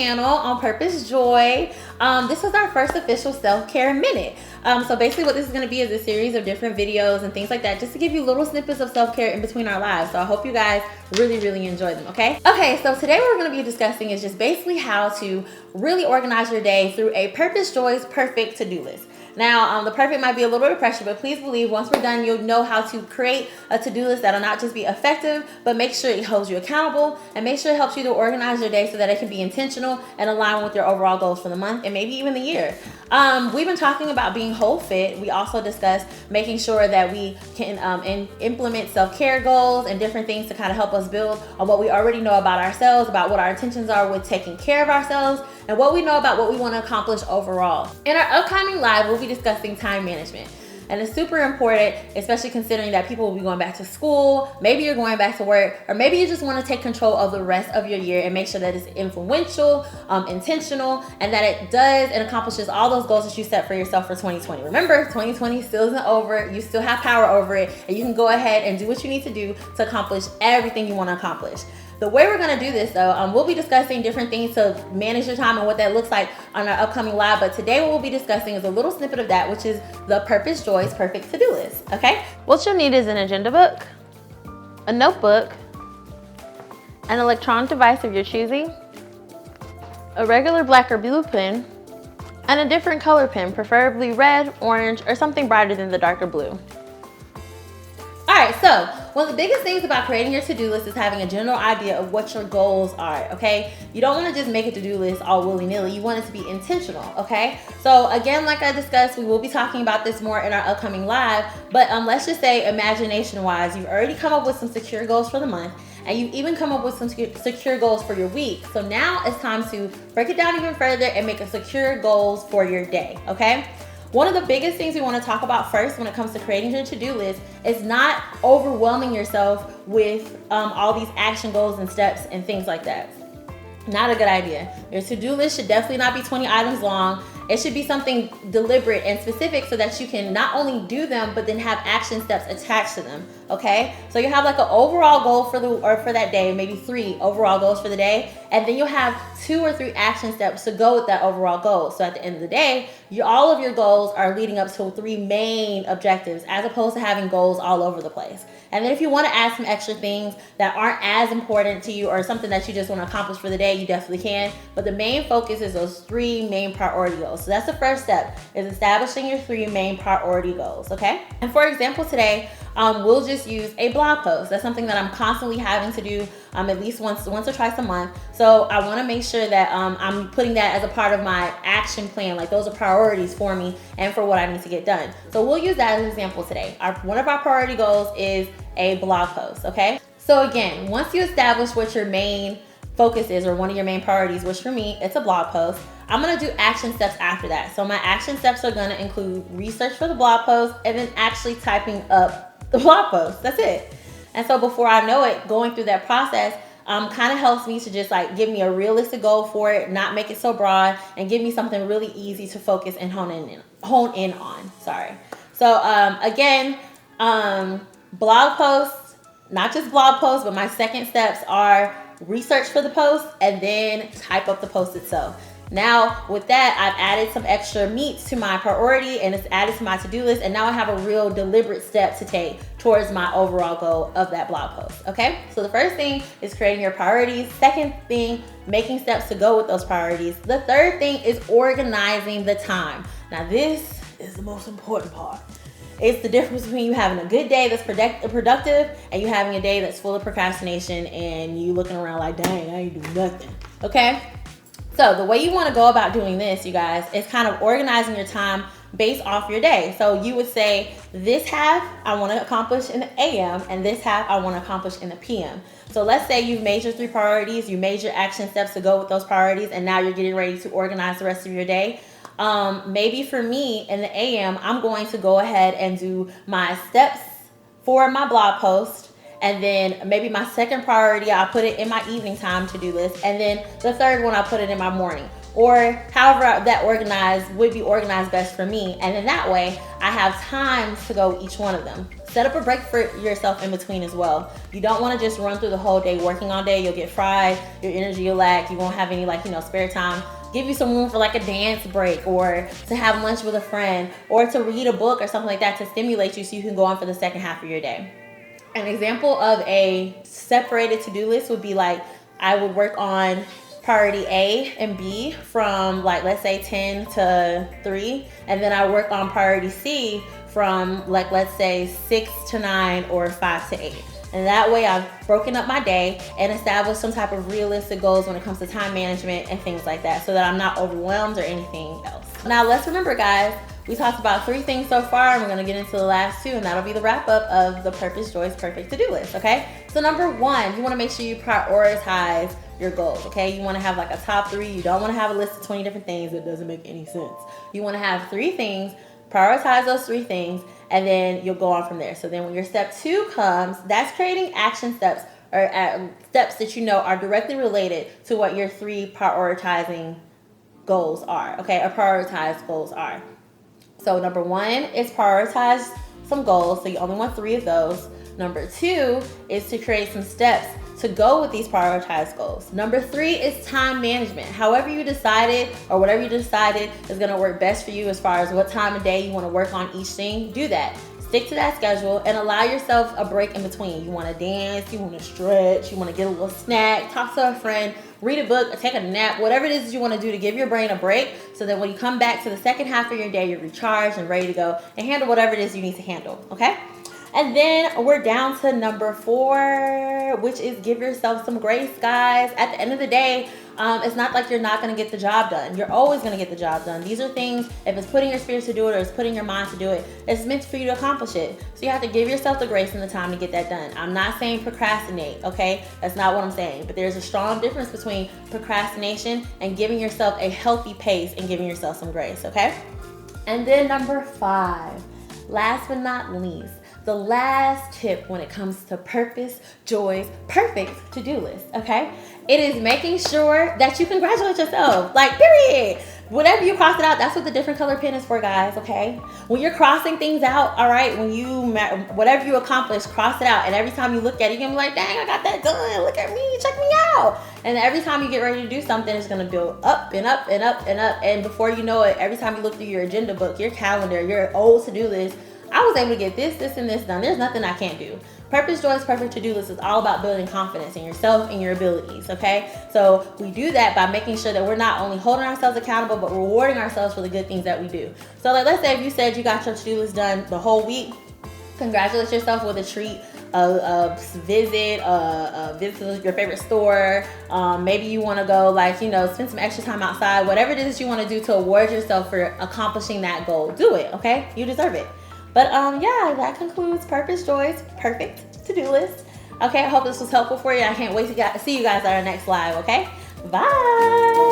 channel on Purpose Joy. This is our first official self-care minute. So basically what this is going to be is a series of different videos and things like that, just to give you little snippets of self-care in between our lives. So I hope you guys really enjoy them, okay? Okay, so today what we're going to be discussing is just basically how to really organize your day through a Purpose Joy's perfect to-do list. Now, the perfect might be a little bit of pressure, but please believe once we're done, you'll know how to create a to-do list that'll not just be effective, but make sure it holds you accountable and make sure it helps you to organize your day so that it can be intentional and align with your overall goals for the month and maybe even the year. We've been talking about being whole fit. We also discussed making sure that we can implement self-care goals and different things to kind of help us build on what we already know about ourselves, about what our intentions are with taking care of ourselves, and what we know about what we want to accomplish overall. In our upcoming live, we'll be discussing time management. And it's super important, especially considering that people will be going back to school, maybe you're going back to work, or maybe you just want to take control of the rest of your year and make sure that it's influential, intentional, and that it does and accomplishes all those goals that you set for yourself for 2020. Remember, 2020 still isn't over. You still have power over it, and you can go ahead and do what you need to do to accomplish everything you want to accomplish. The way we're going to do this, though, we'll be discussing different things to manage your time and what that looks like on our upcoming live. But today what we'll be discussing is a little snippet of that, which is the Purpose Joy's perfect to-do list, okay? What you'll need is an agenda book, a notebook, an electronic device of your choosing, a regular black or blue pen, and a different color pen, preferably red, orange, or something brighter than the darker blue. All right, so one of the biggest things about creating your to-do list is having a general idea of what your goals are, okay? You don't want to just make a to-do list all willy-nilly. You want it to be intentional, okay? So again, like I discussed, we will be talking about this more in our upcoming live, but let's just say imagination-wise, you've already come up with some secure goals for the month, and you've even come up with some secure goals for your week. So now it's time to break it down even further and make a secure goals for your day, okay? One of the biggest things we want to talk about first when it comes to creating your to-do list is not overwhelming yourself with all these action goals and steps and things like that. Not a good idea. Your to-do list should definitely not be 20 items long. It should be something deliberate and specific so that you can not only do them, but then have action steps attached to them, okay? So you have like an overall goal for that day, maybe 3 overall goals for the day, and then you'll have 2 or 3 action steps to go with that overall goal. So at the end of the day, all of your goals are leading up to 3 main objectives as opposed to having goals all over the place. And then if you want to add some extra things that aren't as important to you or something that you just want to accomplish for the day, you definitely can. But the main focus is those 3 main priority goals. So that's the first step, is establishing your 3 main priority goals, okay? And for example, today, we'll just use a blog post. That's something that I'm constantly having to do at least once or twice a month. So I want to make sure that I'm putting that as a part of my action plan. Like those are priorities for me and for what I need to get done. So we'll use that as an example today. One of our priority goals is a blog post, okay? So again, once you establish what your main focus is or one of your main priorities, which for me, it's a blog post, I'm gonna do action steps after that. So my action steps are gonna include research for the blog post and then actually typing up the blog post. That's it. And so before I know it, going through that process kind of helps me to just like give me a realistic goal for it, not make it so broad, and give me something really easy to focus and hone in on. Sorry. So again, blog posts, not just blog posts, but my second steps are research for the post and then type up the post itself. Now with that, I've added some extra meat to my priority and it's added to my to-do list, and now I have a real deliberate step to take towards my overall goal of that blog post, okay? So the first thing is creating your priorities. Second thing, making steps to go with those priorities. The third thing is organizing the time. Now this is the most important part. It's the difference between you having a good day that's productive and you having a day that's full of procrastination and you looking around like, dang, I ain't do nothing, okay? So the way you want to go about doing this, you guys, is kind of organizing your time based off your day. So you would say, this half I want to accomplish in the AM and this half I want to accomplish in the PM. So let's say you've made your 3 priorities, you made your action steps to go with those priorities, and now you're getting ready to organize the rest of your day. Maybe for me in the AM, I'm going to go ahead and do my steps for my blog post. And then maybe my second priority, I'll put it in my evening time to-do list. And then the third one, I'll put it in my morning. or however that organized would be organized best for me. And then that way I have time to go each one of them. Set up a break for yourself in between as well. You don't want to just run through the whole day working all day. You'll get fried, your energy will lack, you won't have any spare time. Give you some room for like a dance break, or to have lunch with a friend, or to read a book or something like that to stimulate you so you can go on for the second half of your day. An example of a separated to-do list would be like, I would work on priority A and B from like, let's say 10 to 3, and then I work on priority C from like, let's say 6 to 9 or 5 to 8. And that way I've broken up my day and established some type of realistic goals when it comes to time management and things like that, so that I'm not overwhelmed or anything else. Now let's remember, guys, we talked about 3 things so far, and we're gonna get into the last 2, and that'll be the wrap up of the Purpose Joy's Perfect To-Do List, okay? So number 1, you wanna make sure you prioritize your goals, okay? You wanna have like a top 3. You don't wanna have a list of 20 different things. That doesn't make any sense. You wanna have 3 things, prioritize those 3 things, and then you'll go on from there. So then when your step 2 comes, that's creating action steps, or steps that you know are directly related to what your 3 prioritizing goals are, okay? Or prioritized goals are. So number 1 is prioritize some goals. So you only want 3 of those. Number 2 is to create some steps to go with these prioritized goals. Number 3 is time management. However you decided, or whatever you decided is gonna work best for you as far as what time of day you wanna work on each thing, do that. Stick to that schedule and allow yourself a break in between. You wanna dance, you wanna stretch, you wanna get a little snack, talk to a friend, read a book, or take a nap, whatever it is that you wanna do to give your brain a break, so that when you come back to the second half of your day, you're recharged and ready to go and handle whatever it is you need to handle, okay? And then we're down to number 4, which is give yourself some grace, guys. At the end of the day, it's not like you're not going to get the job done. You're always going to get the job done. These are things, if it's putting your spirit to do it or it's putting your mind to do it, it's meant for you to accomplish it. So you have to give yourself the grace and the time to get that done. I'm not saying procrastinate, okay? That's not what I'm saying. But there's a strong difference between procrastination and giving yourself a healthy pace and giving yourself some grace, okay? And then number 5, last but not least, the last tip when it comes to Purpose Joy's Perfect To-Do List, okay? It is making sure that you congratulate yourself, like, period. Whenever you cross it out, that's what the different color pen is for, guys, okay? When you're crossing things out, all right, whatever you accomplish, cross it out. And every time you look at it, you're gonna be like, dang, I got that done. Look at me, check me out. And every time you get ready to do something, it's gonna build up and up and up and up. And before you know it, every time you look through your agenda book, your calendar, your old to-do list, I was able to get this, and this done. There's nothing I can't do. Purpose Joy's Perfect To-Do List is all about building confidence in yourself and your abilities, okay? So we do that by making sure that we're not only holding ourselves accountable, but rewarding ourselves for the good things that we do. So like, let's say if you said you got your to-do list done the whole week, congratulate yourself with a treat, a visit to your favorite store. Maybe you want to go, spend some extra time outside. Whatever it is you want to do to award yourself for accomplishing that goal, do it, okay? You deserve it. But yeah, that concludes Purpose Joy's Perfect To-Do List. Okay, I hope this was helpful for you. I can't wait to see you guys at our next live, okay? Bye!